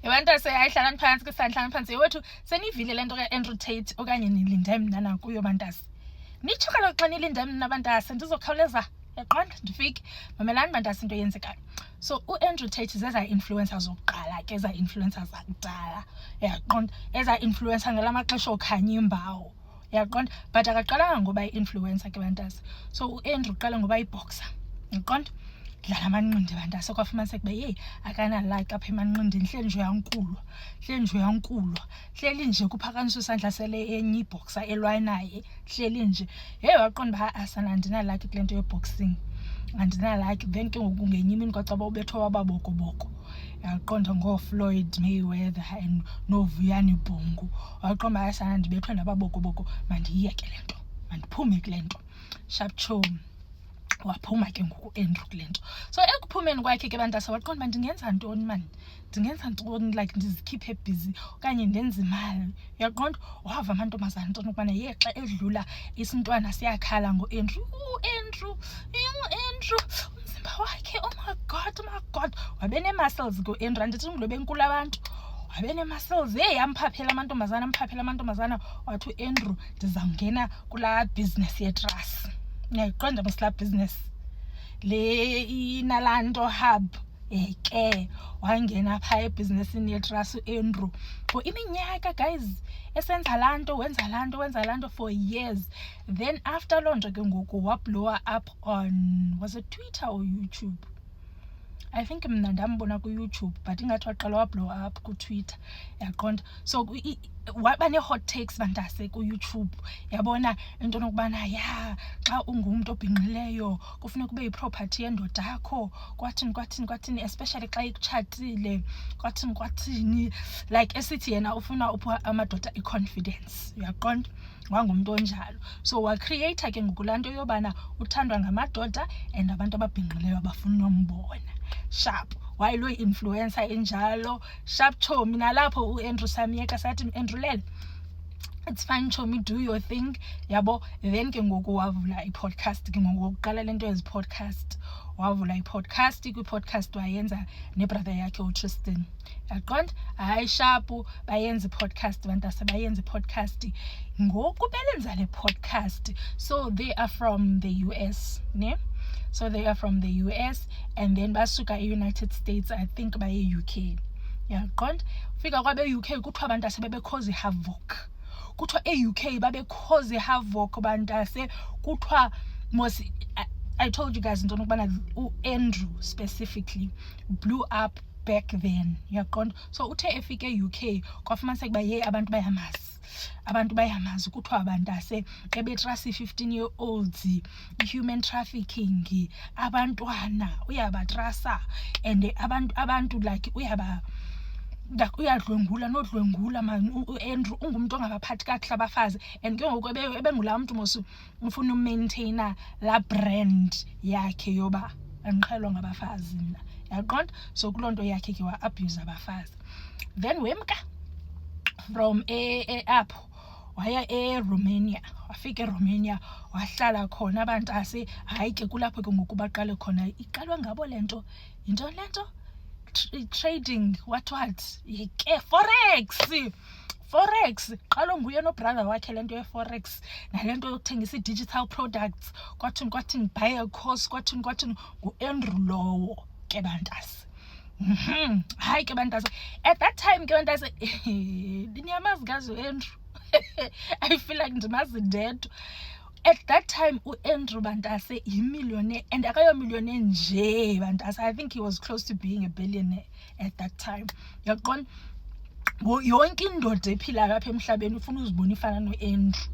Yabantase ayihlalani phansi ke sandhlani phansi yewethu senivile lento ke Andrew Tate okanye nilinde mina nakuyo bantase. Nitsho kaloku xa nilinde mina bantase ndizokhawuleza yaqonda ndifike. Mamelani bantase into yenzekayo. So uAndrew Tate zeza influencers zokuqala ke eza influencers zakudala. Yaqonda eza influencer ngelamaxesha okhanya imbawo. Yaqonda but akaqalanga ngoba i-influencer ke bantase. So uAndrew uqala ngoba iboxer. Yaqonda dlala amanqindi bantase kwafumaniseka uba yeyi akanalike apha emanqindini hleli nje uyankulwa hleli nje kuphakanyiswa isandla sele enye ibhoxa elwayo naye hleli nje yeyi waqonda uba asana andinalike kule nto yeboxing andinalike. Then ke ngoku ngenye imini kwacaba ubethwa wababokoboko yaqonda ngooFloyd Mayweather and noVuyani Bhungu waqonda uba asana ndibethwe nababokoboko mandiyiyeke le nto mandiphume kule nto sharp chom. Waphuma ke ngoku Andrew kule nto. So ekuphumeni kwakhe ke bantase waqonda uba ndingenza ntoni mani ndingenza ntoni like ndizikhiphe busy okanye ndenze imali. Uyaqonda wava amantombazana into nokubana ye xa edlula isintwana siyakhala ngoAndrew Andrew umzimba wakhe oh my god wabe ne-muscles ngoAndrew andithi ngulo benkulu abantu wabe ne-muscles amphaphela amantombazana wathi uAndrew ndizawungena kulaa business yetrust. Ngiyayiqonda mos laa business le inalaa nto hub ke wangena phaa ebhizinesini yetrust uAndrew for iminyaka guys esenza laa nto wenza laa nto for years. Then after loo nto ke ngoku wablowa up on was it Twitter or YouTube? I think mna ndambona kuYouTube but ingathi waqala wablow up kuTwitter yaqonda. So waba ne-hot takes bantase kuYouTube yabona into nokubana ya xa ungumntu obhinqileyo kufuneka ube yiproperty yendoda yakho kwathini especially xa ikutshatile kwathini like esithi yena ufuna upha amadoda i-confidence yaqonda wangumntu onjalo. So wacreate ke ngoku laa nto yobana uthandwa ngamadoda and abantu ababhinqileyo abafuna umbona sharp wayilo influencer enjalo sharp chomi nalapho uAndrew samyeka sathi Andrew lele it's fine chomi do your thing yabo. Then ke ngoku wavula i-podcast ke ngoku uqala lento yezi-podcast wavula i-podcast kwi-podcast wayenza nebrother yakhe uTristan yaqonda hayi sharp bayenza i-podcast bantase bayenza i-podcast ngoku belenza le podcast. So they are from the US ne. So they are from the US and then basuka e-United States I think baye UK yaqonda. Fika kwabe UK kuthiwa bantase bebekhoza i-havoc kuthiwa e-UK babekhoza i-havoc bantase kuthiwa mos I told you guys into nokubana uAndrew specifically blew up back then yaqonda. So uthe efike e-UK kwafumaniseka uba ye abantu bayamazi kuthiwa bantase ebetrasi 15-year-olds i-human trafficking abantwana uyabatrasa and abantu like uyadlwengula nodlwengula man uAndrew ungumntu ongabaphathi kakuhle abafazi and ke ngoku ebengulaa mntu mos ufuna umaintaina laa brand yakhe yoba andiqhelwa ngabafazi mna yaqonda. So kuloo nto yakhe ke wa-abuse abafazi. Then wemka from apho waya eRomania wafika eRomania wahlala khona bantase hayi ke kulapho ke ngoku baqale khona iqalwa ngabo le nto yintoni le nto trading what ke forex qalo nguye nobrother wakhe lento ye-forex nalento yokuthengisa i-digital products kwathini buy a course kwathini nguAndrew lowo ke bantase. Hayi ke bantase at that time ke bantase ndiyamazi ngazi uAndrew I feel like ndimazi ndedwa. At that time uAndrew bantase yi-millionaire and akayo-millionaire nje bantase I think he was close to being a billionaire at that time yaqonda. Yonke indoda ephilayo apha emhlabeni ufuna uzibona ifana noAndrew.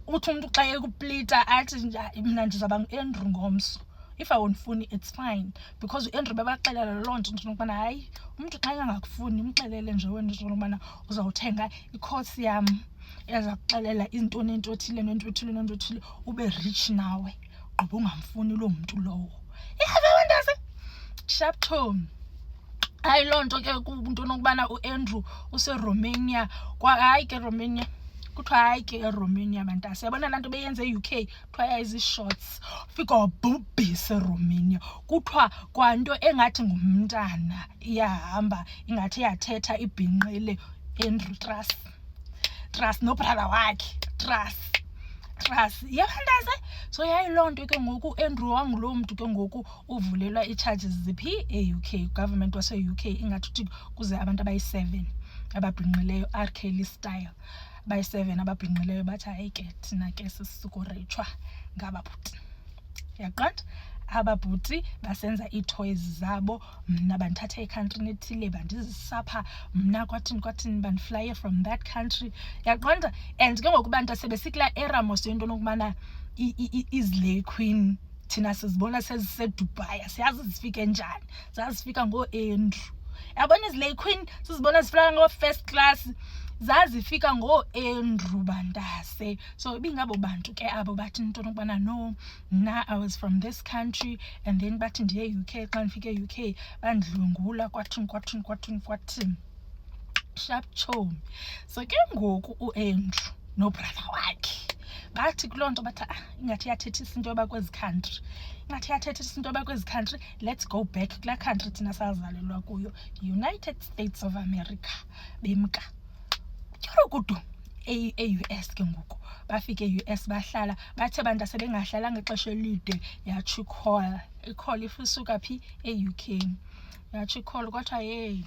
Uthi umntu xa ekuplita athi mna ndizawuba nguAndrew ngomso. If awundifuni it's fine because uAndrew bebaxelela loo nto nokubana hayi umntu xa engangakufuni umxelele nje wena into nokubana uzawuthenga i-course yam eza kuxelela intoni entothile ube rich nawe gqiba ungamfuni loo mntu lowo. Yabantase sharp tone. Hayi loo nto ke kunto nokubana uAndrew useRomania hayi ke Romania kuthiwa hayi ke eRomania bantase yabona laa nto beyenze e-UK kuthiwa yayizi-shorts ufika wabhubhisa eRomania kuthiwa kwanto engathi ngumntana iyahamba ingathi iyathetha ibhinqile Andrew Truss nobrother wakhe Truss yabantase so yayiloo nto ke ngoku Andrew wanguloo mntu ke ngoku uvulelwa ii-charges ziphi e-UK government wase-UK ingathi uthi kuze abantu abayi-7 ababhinqileyo R Kelly style abayi-7 ababhinqileyo bathi hayi ke thina ke sisukureyitshwa ngababhuti yaqonda ababhuti basenza ii-toys zabo mna bandithatha ekhantrini ethile bandizisapha mna kwathini bandiflaye from that country yaqonda and ke ngoku bantu sebesikula era mos yento nokubana izilay queen thina sizibona seziseDubai siyazi zifike njani zazifika ngoo-Andrew yabona izilay queen sizibona zifika ngoo-first class zazifika ngoo-Andrew bantase so ibingabo bantu ke abo bathi into nokubana no mna I was from this country and then bathi ndiye UK xa ndifike UK bandidlwengula kwathini sharp chomi so ke ngoku uAndrew nobrother wakhe bathi kuloo nto bathi ingathi iyathethisa into yoba kwezi country let's go back kulaa country thina sazalelwa kuyo United States of America bemka kudu e-US ke ngoku bafike e-US bahlala bathe bantu asebengahlalanga ixesha elide yatsho i-call isuka phi e-UK yatsho i-call kwathiwa hey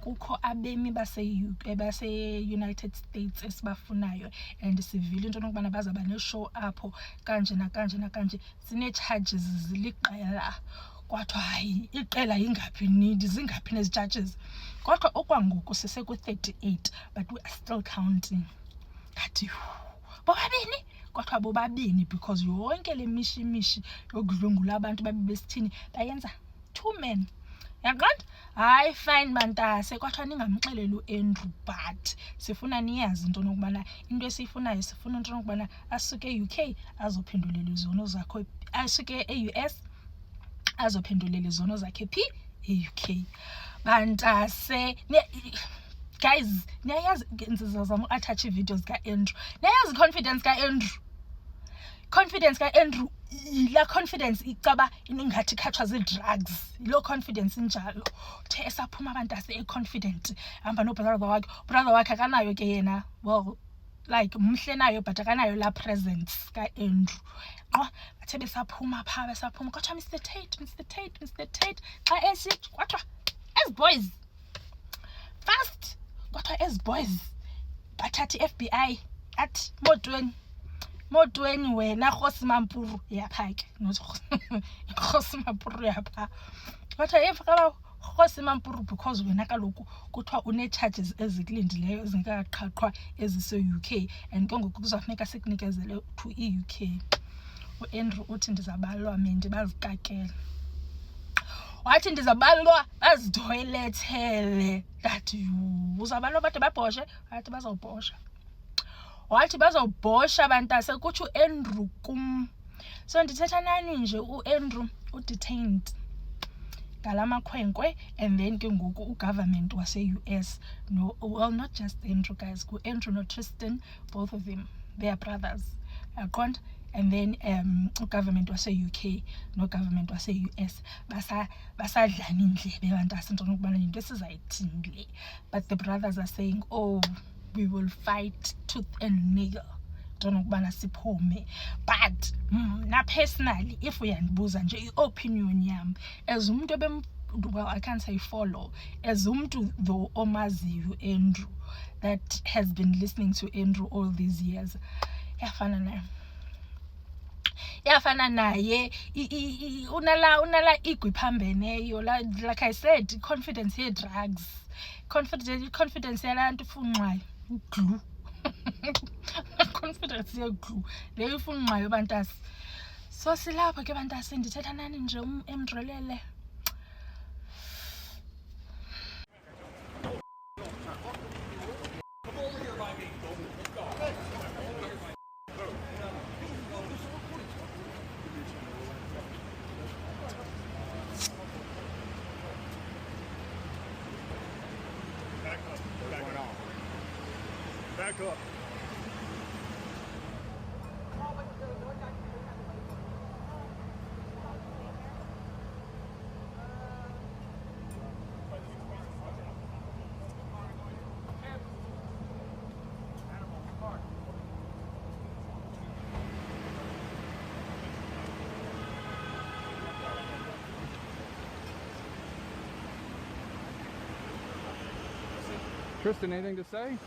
kukho abemi base-United States esibafunayo and sivile into nokubana bazaba ne-show apho kanje nakanje sine-charges ziliqela kwathiwa hayi iqela yingaphi nidi zingaphi nezi charges kodwa okwangoku siseku-38 but we are still counting ngathi bobabini kodwa bobabini because yonke le mishimishi yokudlwengula abantu babe besithini bayenza 2 men yaqonda hayi fine bantase kwathiwa ningamxeleli uAndrew but sifuna niyazi into nokubana into esiyifunayo sifuna into nokubana asuke e-UK azophendulela izono zakhe asuke e-US azophendulela izono zakhe phi e-UK bantase guys niyayazi ngizozama uattach videos kaAndrew niyayazi confidence kaAndrew la confidence icaba ingathi khatshwa zii-drugs yiloo confidence injalo uthe esaphuma abantu ase-confident hamba brother wakhe akanayo ke yena well like mhle nayo but akanayo la presence kaAndrew bathe besaphuma kwathiwa Mr Tate xa esithi kwathiwa as boys fast kwathiwa as boys bathathi FBI athi motweni wena Kgosi Mampuru yapha ke Kgosi Mampuru yapha kwathiwa yefaka Kgosi Mampuru because wena kaloku kuthiwa une-charges ezikulindileyo ezingekaqhaqhwa ezise-UK and ke ngoku kuzafuneka sikunikezele to e-UK uAndrew uthi ndizabalwa mendi bazikakele wathi ndizabalwa bazitoilethele ndathi uzabalwa bade babhoshe wathi bazawubhosha wathi bazawubhosha bantase kutsho uAndrew kum so ndithetha nani nje uAndrew udetained ngalamakhwenkwe and then ke ngoku ugovernment wase-US no well not just Andrew guys uAndrew no Tristan both of them they are brothers yaqonda and then ugovernment wase-UK no-government wase-US basadlana indlebe bantase into nokubana yinto esizayithini le but the brothers are saying oh we will fight tooth and nail don't ukubana siphume but na personally if uyandibuza nje i-opinion yam as umuntu well I can't say follow as umuntu though omaziyo Andrew that has been listening to Andrew all these years yafana naye unala igwiphambeneyo like I said confidence ye-drugs confidence yalantu ifunxwayo glue confidence ye-glue leyo ifunxwayo bantasi so silapha ke bantasi ndithetha nani nje emdrolele Back up. Tristan, anything to say?